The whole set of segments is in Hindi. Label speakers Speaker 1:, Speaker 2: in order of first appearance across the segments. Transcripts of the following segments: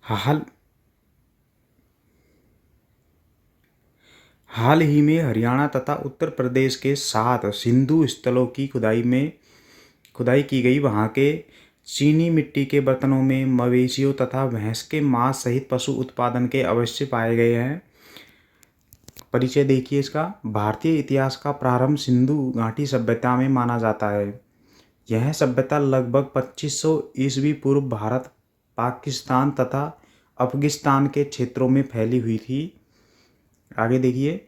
Speaker 1: हाल हाल ही में हरियाणा तथा उत्तर प्रदेश के 7 सिंधु स्थलों की खुदाई की गई। वहां के चीनी मिट्टी के बर्तनों में मवेशियों तथा भैंस के मांस सहित पशु उत्पादन के अवशेष पाए गए हैं। परिचय देखिए इसका। भारतीय इतिहास का प्रारंभ सिंधु घाटी सभ्यता में माना जाता है। यह सभ्यता लगभग 2500 ईस्वी पूर्व भारत, पाकिस्तान तथा अफगानिस्तान के क्षेत्रों में फैली हुई थी। आगे देखिए।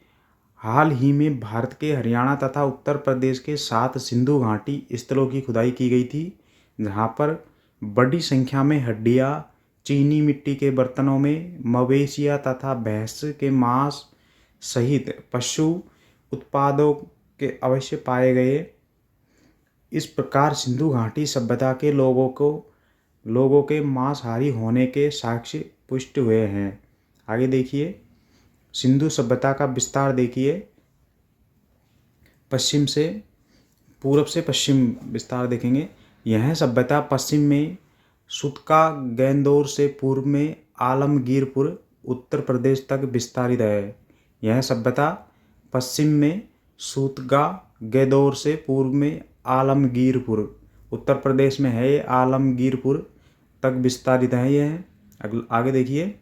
Speaker 1: हाल ही में भारत के हरियाणा तथा उत्तर प्रदेश के 7 सिंधु घाटी स्थलों की खुदाई की गई थी, जहां पर बड़ी संख्या में हड्डियां, चीनी मिट्टी के बर्तनों में मवेशियां तथा भैंस के मांस सहित पशु उत्पादों के अवशेष पाए गए। इस प्रकार सिंधु घाटी सभ्यता के लोगों के मांसाहारी होने के साक्ष्य पुष्ट हुए हैं। आगे देखिए। सिंधु सभ्यता का विस्तार देखिए। पूरब से पश्चिम विस्तार देखेंगे। यह सभ्यता पश्चिम में सुतका गैंदौर से पूर्व में आलमगीरपुर उत्तर प्रदेश तक विस्तारित है। यह सभ्यता पश्चिम में सूतगा गैंदौर से पूर्व में आलमगीरपुर उत्तर प्रदेश में है। आलमगीरपुर तक विस्तारित है। यह आगे देखिए।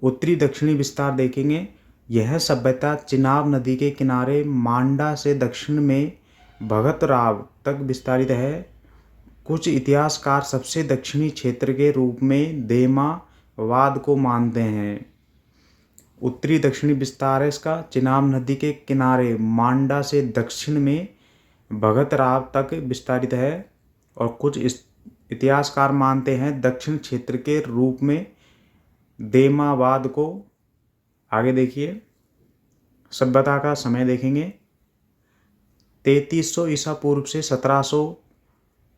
Speaker 1: उत्तरी दक्षिणी विस्तार देखेंगे। यह सभ्यता चिनाब नदी के किनारे मांडा से दक्षिण में भगतराव तक विस्तारित है। कुछ इतिहासकार सबसे दक्षिणी क्षेत्र के रूप में देमावाद को मानते हैं। उत्तरी दक्षिणी विस्तार है इसका। चिनाब नदी के किनारे मांडा से दक्षिण में भगतराव तक विस्तारित है और कुछ इतिहासकार मानते हैं दक्षिण क्षेत्र के रूप में देमावाद को। आगे देखिए। सभ्यता का समय देखेंगे। 3300 ईसा पूर्व से 1700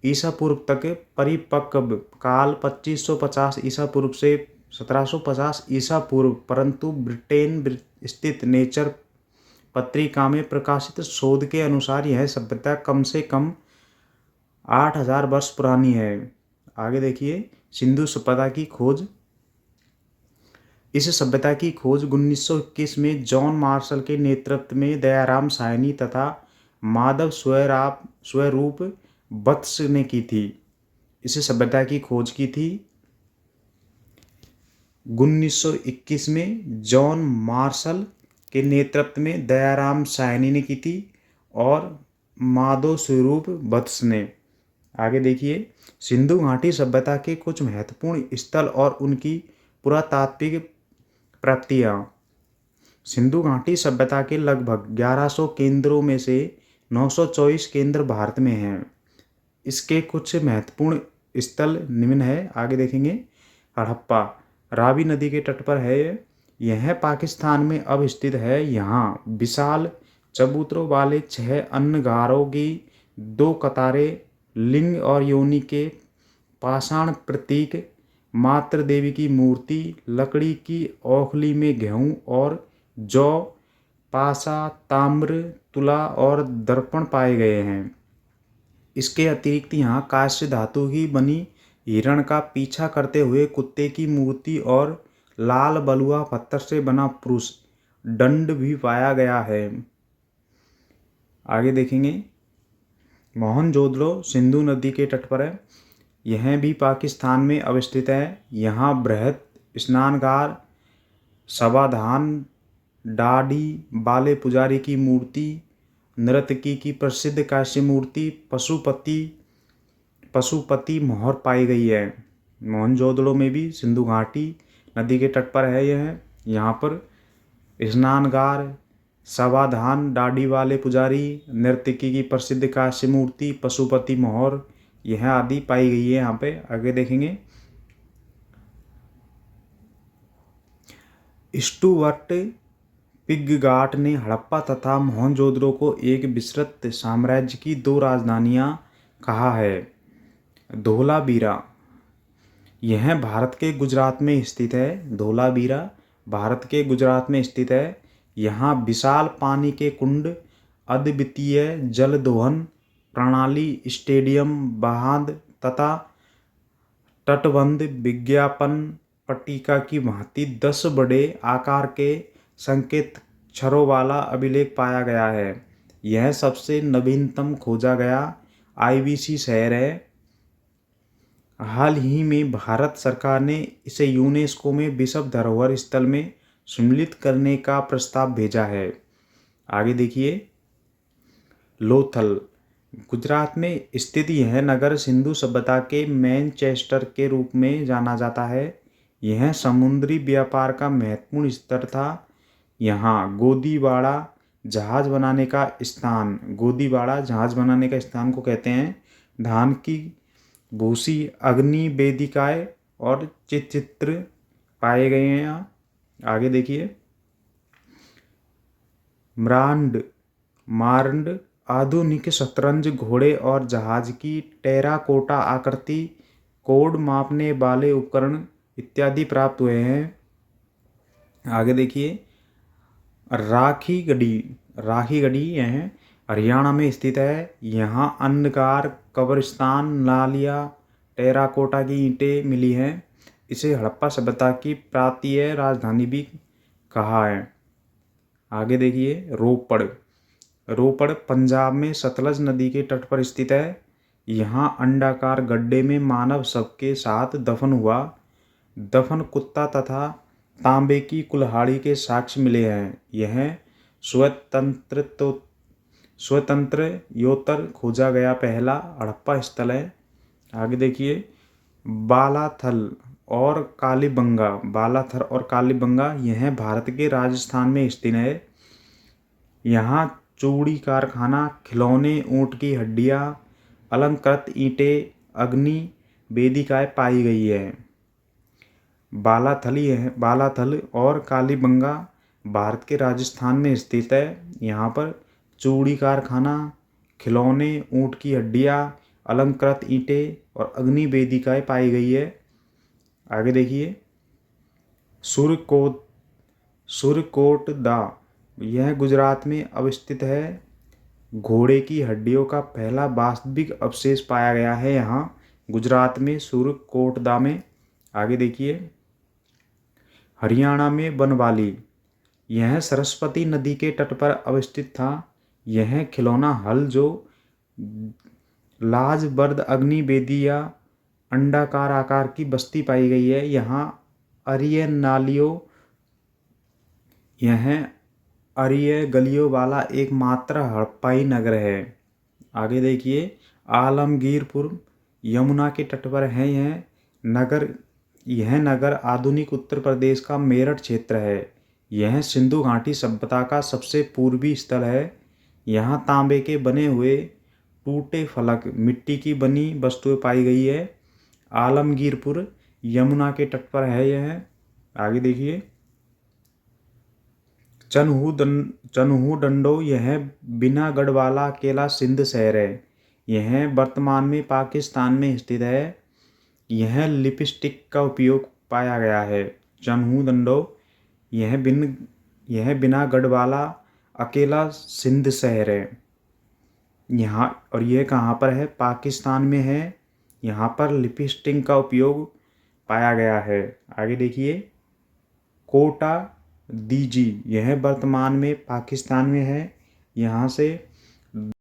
Speaker 1: ईसा पूर्व तक परिपक्व काल 2550 ईसा पूर्व से 1750 ईसा पूर्व, परंतु ब्रिटेन स्थित नेचर पत्रिका में प्रकाशित शोध के अनुसार यह सभ्यता कम से कम 8000 वर्ष पुरानी है। आगे देखिए। सिंधु सभ्यता की खोज। इस सभ्यता की खोज 1921 में जॉन मार्शल के नेतृत्व में दयाराम साहनी तथा माधव स्वरूप वत्स ने की थी। इस सभ्यता की खोज की थी 1921 में जॉन मार्शल के नेतृत्व में दयाराम साहनी ने की थी और माधव स्वरूप वत्स ने। आगे देखिए। सिंधु घाटी सभ्यता के कुछ महत्वपूर्ण स्थल और उनकी पुरातात्विक प्राप्तियां। सिंधु घाटी सभ्यता के लगभग 1100 केंद्रों में से 924 केंद्र भारत में हैं। इसके कुछ महत्वपूर्ण स्थल निम्न है। आगे देखेंगे। हड़प्पा रावी नदी के तट पर है। यह पाकिस्तान में अब स्थित है। यहाँ विशाल चबूतरों वाले 6 अन्नगारों की 2 कतारें, लिंग और योनि के पाषाण प्रतीक, मातृ देवी की मूर्ति, लकड़ी की ओखली में गेहूं और जौ, पासा, ताम्र, तुला और दर्पण पाए गए हैं। इसके अतिरिक्त यहाँ कांस्य धातु की बनी हिरण का पीछा करते हुए कुत्ते की मूर्ति और लाल बलुआ पत्थर से बना पुरुष दंड भी पाया गया है। आगे देखेंगे। मोहनजोदड़ो सिंधु नदी के तट पर है। यह भी पाकिस्तान में अवस्थित है। यहाँ बृहत स्नानगार, समाधान, डाडी वाले पुजारी की मूर्ति, नर्तकी की प्रसिद्ध कांस्य मूर्ति, पशुपति मोहर पाई गई है। मोहनजोदड़ो में भी सिंधु घाटी नदी के तट पर है। यह यहाँ पर स्नानगार, समाधान, डाडी वाले पुजारी, नर्तकी की प्रसिद्ध कांस्य मूर्ति, पशुपति मोहर यह आदि पाई गई है यहाँ पे। आगे देखेंगे। स्टुअर्ट पिगगाट ने हड़प्पा तथा मोहनजोदड़ो को एक विस्तृत साम्राज्य की 2 राजधानियां कहा है। धोलावीरा यह भारत के गुजरात में स्थित है। धोलावीरा भारत के गुजरात में स्थित है। यहाँ विशाल पानी के कुंड, अद्वितीय जल दोहन प्रणाली, स्टेडियम, बांध तथा तटबंध विज्ञापन पट्टिका की भांति 10 बड़े आकार के संकेत अक्षरों वाला अभिलेख पाया गया है। यह सबसे नवीनतम खोजा गया आईबीसी शहर है। हाल ही में भारत सरकार ने इसे यूनेस्को में विश्व धरोहर स्थल में सम्मिलित करने का प्रस्ताव भेजा है। आगे देखिए, लोथल गुजरात में स्थित यह नगर सिंधु सभ्यता के मैनचेस्टर के रूप में जाना जाता है। यह समुद्री व्यापार का महत्वपूर्ण स्थल था। यहाँ गोदीवाड़ा जहाज बनाने का स्थान, गोदीवाड़ा जहाज बनाने का स्थान को कहते हैं। धान की भूसी, अग्नि वेदिकाएं और चित्र पाए गए हैं यहाँ। आगे देखिए, मार्ंड आधुनिक शतरंज घोड़े और जहाज की टेराकोटा आकृति, कोड मापने वाले उपकरण इत्यादि प्राप्त हुए हैं। आगे देखिए, राखीगढ़ी यह हरियाणा में स्थित है। यहाँ अन्नगार, कब्रिस्तान, नालिया, टेराकोटा की ईंटें मिली हैं। इसे हड़प्पा सभ्यता की प्रांतीय राजधानी भी कहा है। आगे देखिए, रोपड़ पंजाब में सतलज नदी के तट पर स्थित है। यहाँ अंडाकार गड्ढे में मानव शव के साथ दफन हुआ दफन कुत्ता तथा तांबे की कुल्हाड़ी के साक्ष्य मिले हैं। यह स्वतंत्रोत्तर खोजा गया पहला हड़प्पा स्थल है। आगे देखिए, बालाथल और कालीबंगा यह भारत के राजस्थान में स्थित है। यहाँ चूड़ी कारखाना, खिलौने, ऊँट की हड्डियाँ, अलंकृत ईंटें, अग्नि वेदिकाएं पाई गई है। बालाथल और कालीबंगा भारत के राजस्थान में स्थित है। यहाँ पर चूड़ी कारखाना, खिलौने, ऊँट की हड्डियाँ, अलंकृत ईंटें और अग्नि वेदिकाएं पाई गई है। आगे देखिए, सुरकोटदा यह गुजरात में अवस्थित है। घोड़े की हड्डियों का पहला वास्तविक अवशेष पाया गया है यहाँ गुजरात में, सुरकोटदा में। आगे देखिए, हरियाणा में बनवाली यह सरस्वती नदी के तट पर अवस्थित था। यह खिलौना हल जो लाजबर्द अग्नि वेदी या अंडाकार आकार की बस्ती पाई गई है। यहाँ अरिय गलियों वाला एकमात्र हड़प्पाई नगर है। आगे देखिए, आलमगीरपुर यमुना के तट पर है। यह नगर आधुनिक उत्तर प्रदेश का मेरठ क्षेत्र है। यह सिंधु घाटी सभ्यता का सबसे पूर्वी स्थल है। यहाँ तांबे के बने हुए टूटे फलक, मिट्टी की बनी वस्तुएं पाई गई है। आलमगीरपुर यमुना के तट पर है यह। आगे देखिए, चन्हू डंडो यह बिना गढ़ वाला अकेला सिंध शहर है। यह वर्तमान में पाकिस्तान में स्थित है। यह लिपस्टिक का उपयोग पाया गया है। चन्हू डंडो यह बिना गढ़ वाला अकेला सिंध शहर है यहाँ। और यह कहाँ पर है? पाकिस्तान में है। यहाँ पर लिपस्टिक का उपयोग पाया गया है। आगे देखिए, कोटा दीजी यह वर्तमान में पाकिस्तान में है। यहाँ से